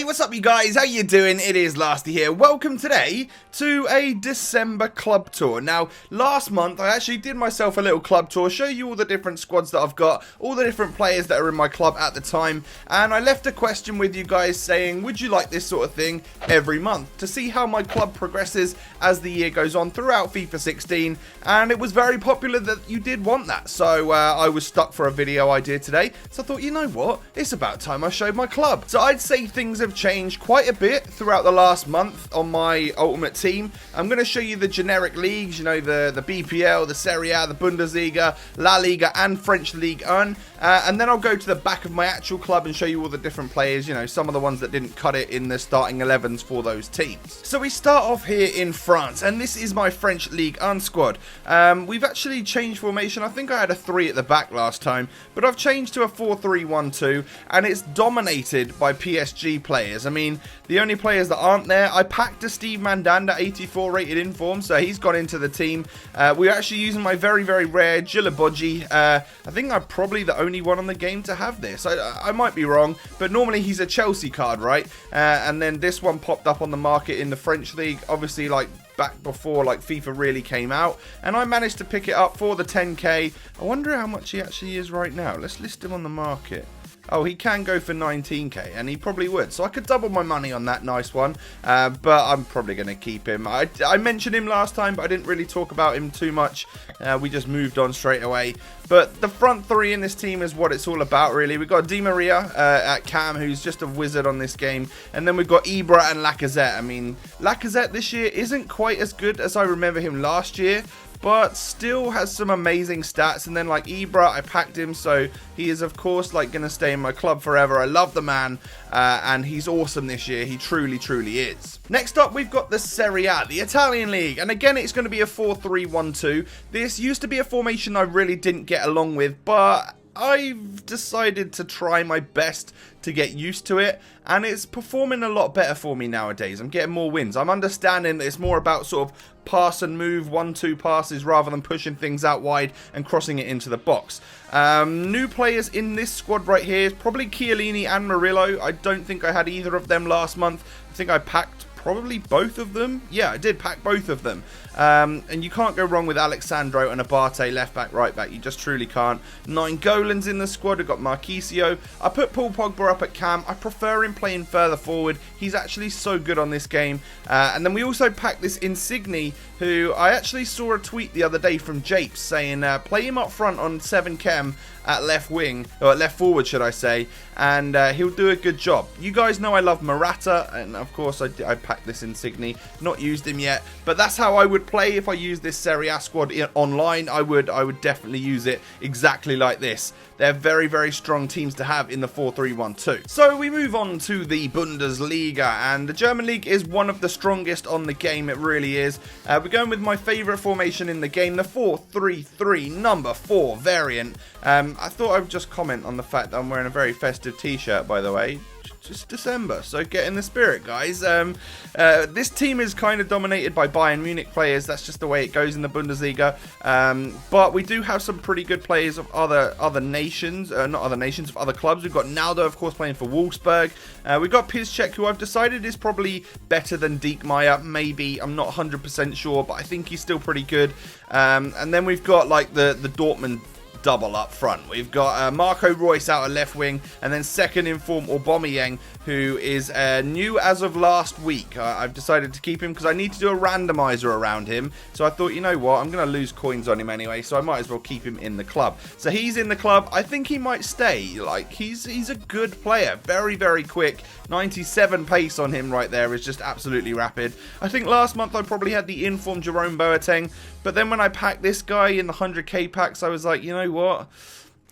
Hey, what's up you guys? How you doing? It is Lasty here. Welcome today to a December club tour. Now, last month I actually did myself a little club tour, show you all the different squads that I've got, all the different players that are in my club at the time, and I left a question with you guys saying, would you like this sort of thing every month to see how my club progresses as the year goes on throughout FIFA 16, and it was very popular that you did want that. So I was stuck for a video idea today, so I thought, you know what, it's about time I showed my club. So I'd say things have changed quite a bit throughout the last month on my ultimate team. I'm going to show you the generic leagues, you know, the BPL, the Serie A, the Bundesliga, La Liga and French Ligue 1, and then I'll go to the back of my actual club and show you all the different players, you know, some of the ones that didn't cut it in the starting 11s for those teams. So we start off here in France, and this is my French Ligue 1 squad. We've actually changed formation. I think I had a 3 at the back last time, but I've changed to a 4-3-1-2, and it's dominated by PSG players. I mean, the only players that aren't there, I packed a Steve Mandanda 84 rated inform, so he's gone into the team. We're actually using my very, very rare Djilabodji. I think I'm probably the only one on the game to have this. I might be wrong, but normally he's a Chelsea card, right? And then this one popped up on the market in the French league, obviously like back before like FIFA really came out, and I managed to pick it up for the 10k. I wonder how much he actually is right now. Let's list him on the market. Oh, he can go for 19k, and he probably would. So I could double my money on that nice one, but I'm probably going to keep him. I mentioned him last time, but I didn't really talk about him too much. We just moved on straight away. But the front three in this team is what it's all about, really. We've got Di Maria at Cam, who's just a wizard on this game. And then we've got Ibra and Lacazette. I mean, Lacazette this year isn't quite as good as I remember him last year, but still has some amazing stats. And then like Ibra, I packed him, so he is of course like going to stay in my club forever. I love the man, and he's awesome this year. He truly, truly is. Next up, we've got the Serie A, the Italian league, and again it's going to be a 4-3-1-2. This used to be a formation I really didn't get along with, but I've decided to try my best to get used to it, and it's performing a lot better for me nowadays. I'm getting more wins. I'm understanding that it's more about sort of pass and move, 1-2 passes, rather than pushing things out wide and crossing it into the box. New players in this squad right here is probably Chiellini and Murillo. I don't think I had either of them last month. I think I packed probably both of them. Yeah, I did pack both of them. And you can't go wrong with Alexandro and Abate, left back, right back. You just truly can't. 9 Golans in the squad. We've got Marquisio. I put Paul Pogba up at Cam. I prefer him playing further forward. He's actually so good on this game. And then we also packed this Insigne, who I actually saw a tweet the other day from Japes saying play him up front on 7 Chem at left wing, or left forward should I say, and he'll do a good job. You guys know I love Morata, and of course I packed this Insigne, not used him yet, but that's how I would play if I used this Serie A squad online. I would definitely use it exactly like this. They're very, very strong teams to have in the 4-3-1-2. So we move on to the Bundesliga, and the German league is one of the strongest on the game. It really is. We're going with my favourite formation in the game, the 4-3-3 number 4 variant. I thought I would just comment on the fact that I'm wearing a very festive t-shirt, by the way. Just December, so get in the spirit, guys. This team is kind of dominated by Bayern Munich players. That's just the way it goes in the Bundesliga. But we do have some pretty good players of other nations, not other nations, of other clubs. We've got Naldo, of course, playing for Wolfsburg. We've got Piszczek, who I've decided is probably better than Diekmeyer. Maybe, I'm not 100% sure, but I think he's still pretty good. And then we've got like the Dortmund double up front. We've got Marco Reus out at left wing, and then second inform Aubameyang, who is new as of last week. I've decided to keep him because I need to do a randomizer around him, so I thought, you know what, I'm going to lose coins on him anyway, so I might as well keep him in the club. So he's in the club. I think he might stay. Like, he's a good player, very, very quick. 97 pace on him right there is just absolutely rapid. I think last month I probably had the inform Jerome Boateng, but then when I packed this guy in the 100k packs, I was like, you know what?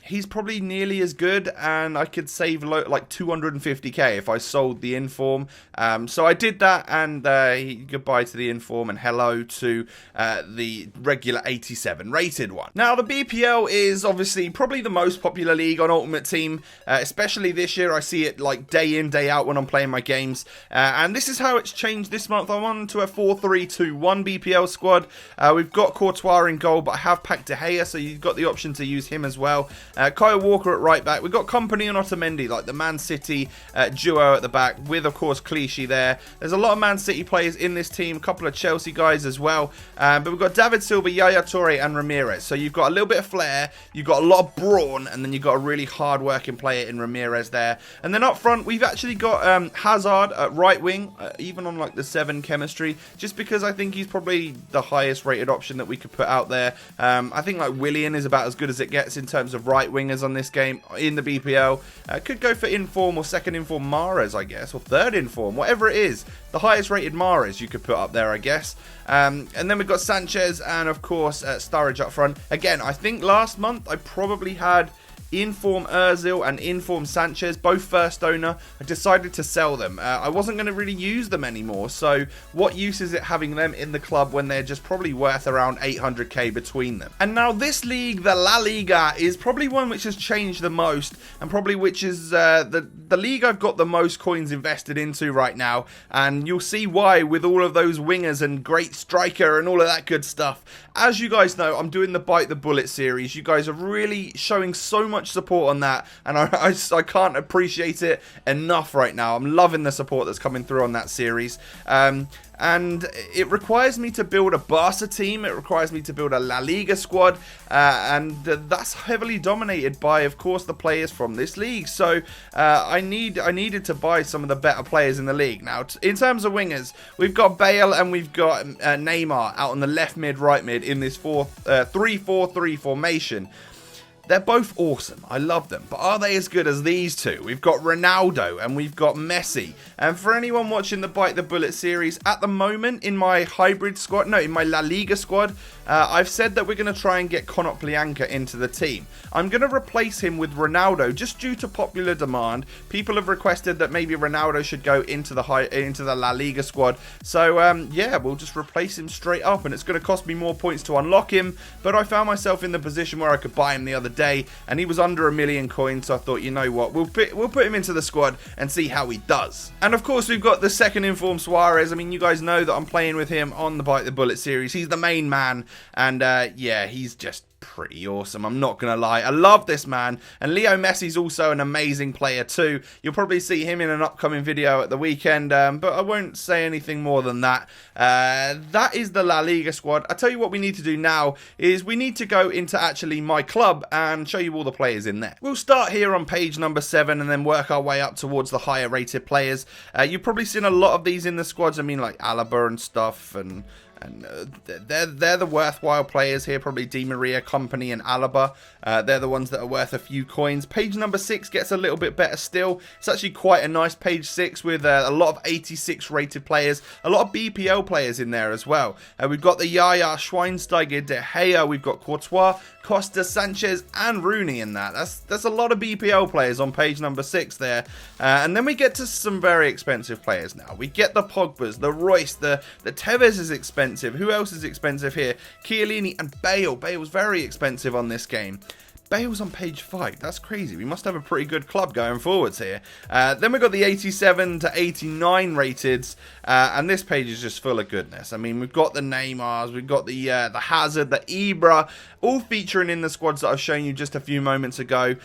He's probably nearly as good, and I could save like 250k if I sold the inform. So I did that, and goodbye to the inform and hello to the regular 87 rated one. Now the BPL is obviously probably the most popular league on Ultimate Team, especially this year. I see it like day in, day out when I'm playing my games, and this is how it's changed this month. I'm on to a 4-3-2-1 BPL squad. We've got Courtois in goal, but I have packed De Gea, so you've got the option to use him as well. Kyle Walker at right back. We've got Kompany and Otamendi, like the Man City duo at the back, with, of course, Clichy there. There's a lot of Man City players in this team, a couple of Chelsea guys as well. But we've got David Silva, Yaya Toure, and Ramirez. So you've got a little bit of flair, you've got a lot of brawn, and then you've got a really hard-working player in Ramirez there. And then up front, we've actually got Hazard at right wing, even on like the 7 chemistry, just because I think he's probably the highest rated option that we could put out there. I think like Willian is about as good as it gets in terms of right wingers on this game in the BPL. Could go for inform or second inform Mahrez, I guess, or third inform, whatever it is. The highest rated Mahrez you could put up there, I guess. And then we've got Sanchez and, of course, Sturridge up front. Again, I think last month I probably had Inform Ozil and Inform Sanchez, both first owner. I decided to sell them. I wasn't going to really use them anymore, so what use is it having them in the club when they're just probably worth around 800k between them? And now this league, the La Liga, is probably one which has changed the most, and probably which is the league I've got the most coins invested into right now, and you'll see why with all of those wingers and great striker and all of that good stuff. As you guys know, I'm doing the Bite the Bullet series. You guys are really showing so much support on that, and I can't appreciate it enough right now. I'm loving the support that's coming through on that series. And it requires me to build a Barca team, it requires me to build a La Liga squad, and that's heavily dominated by, of course, the players from this league. So I needed to buy some of the better players in the league. Now, in terms of wingers, we've got Bale and we've got Neymar out on the left mid, right mid in this 3-4-3 formation. They're both awesome. I love them. But are they as good as these two? We've got Ronaldo and we've got Messi. And for anyone watching the Bite the Bullet series, at the moment in my hybrid squad, no, in my La Liga squad, I've said that we're going to try and get Konoplyanka into the team. I'm going to replace him with Ronaldo just due to popular demand. People have requested that maybe Ronaldo should go into the La Liga squad. So yeah, we'll just replace him straight up, and it's going to cost me more points to unlock him. But I found myself in the position where I could buy him the other day, and he was under 1 million coins. So I thought, you know what, we'll put him into the squad and see how he does. And of course, we've got the second informed Suarez. I mean, you guys know that I'm playing with him on the Bite the Bullet series. He's the main man, and yeah, he's just pretty awesome, I'm not gonna lie. I love this man. And Leo Messi's also an amazing player too. You'll probably see him in an upcoming video at the weekend, but I won't say anything more than that. That is the La Liga squad. I tell you what we need to do now is we need to go into actually my club and show you all the players in there. We'll start here on page number 7 and then work our way up towards the higher rated players. You've probably seen a lot of these in the squads. I mean, like Alaba and stuff, and they're the worthwhile players here, probably Di Maria, Kompany and Alaba. They're the ones that are worth a few coins. Page number 6 gets a little bit better still. It's actually quite a nice page 6 with a lot of 86 rated players, a lot of BPL players in there as well. We've got the Yaya, Schweinsteiger, De Gea, we've got Courtois, Costa, Sanchez and Rooney in that. That's a lot of BPL players on page number 6 there. And then we get to some very expensive players now. We get the Pogbas, the Royce, the Tevez is expensive. Who else is expensive here? Chiellini and Bale. Bale's very expensive on this game. Bale's on page 5. That's crazy. We must have a pretty good club going forwards here. Then we've got the 87 to 89 rateds. And this page is just full of goodness. I mean, we've got the Neymars. We've got the Hazard, the Ibra. All featuring in the squads that I've shown you just a few moments ago.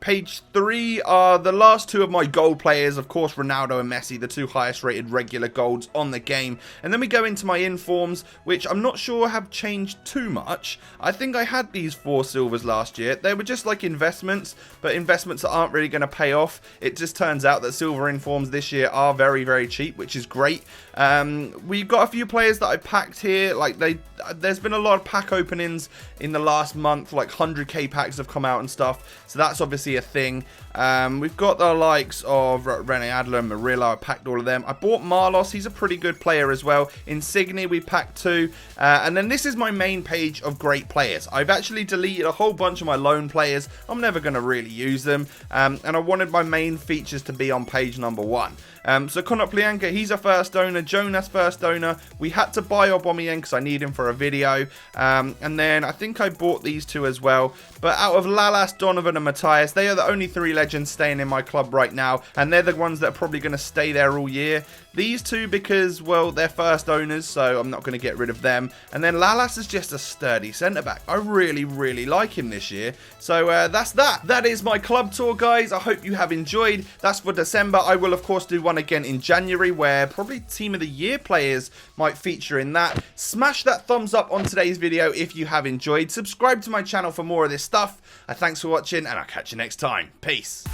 Page 3 are the last two of my gold players. Of course, Ronaldo and Messi, the two highest rated regular golds on the game. And then we go into my informs, which I'm not sure have changed too much. I think I had these 4 silvers last year. They were just like investments, but investments that aren't really going to pay off. It just turns out that silver informs this year are very, very cheap, which is great. We've got a few players that I packed here. Like there's been a lot of pack openings in the last month, like 100k packs have come out and stuff. So that's obviously a thing. We've got the likes of Rene Adler and Murillo. I packed all of them. I bought Marlos. He's a pretty good player as well. Insigne we packed 2. And then this is my main page of great players. I've actually deleted a whole bunch of my loan players. I'm never going to really use them. And I wanted my main features to be on page number 1. So Konoplyanka, he's a first owner. Jonas first owner. We had to buy Aubameyang because I need him for a video. And then I think I bought these 2 as well. But out of Lalas, Donovan and Matthias, they are the only 3 legends staying in my club right now. And they're the ones that are probably going to stay there all year. These 2 because, well, they're first owners, so I'm not going to get rid of them. And then Lalas is just a sturdy centre-back. I really, really like him this year. year. So that's that. That is my club tour, guys. I hope you have enjoyed. That's for December. I will, of course, do one again in January where probably Team of the Year players might feature in that. Smash that thumbs up on today's video if you have enjoyed. Subscribe to my channel for more of this stuff. Thanks for watching, and I'll catch you next time. Peace.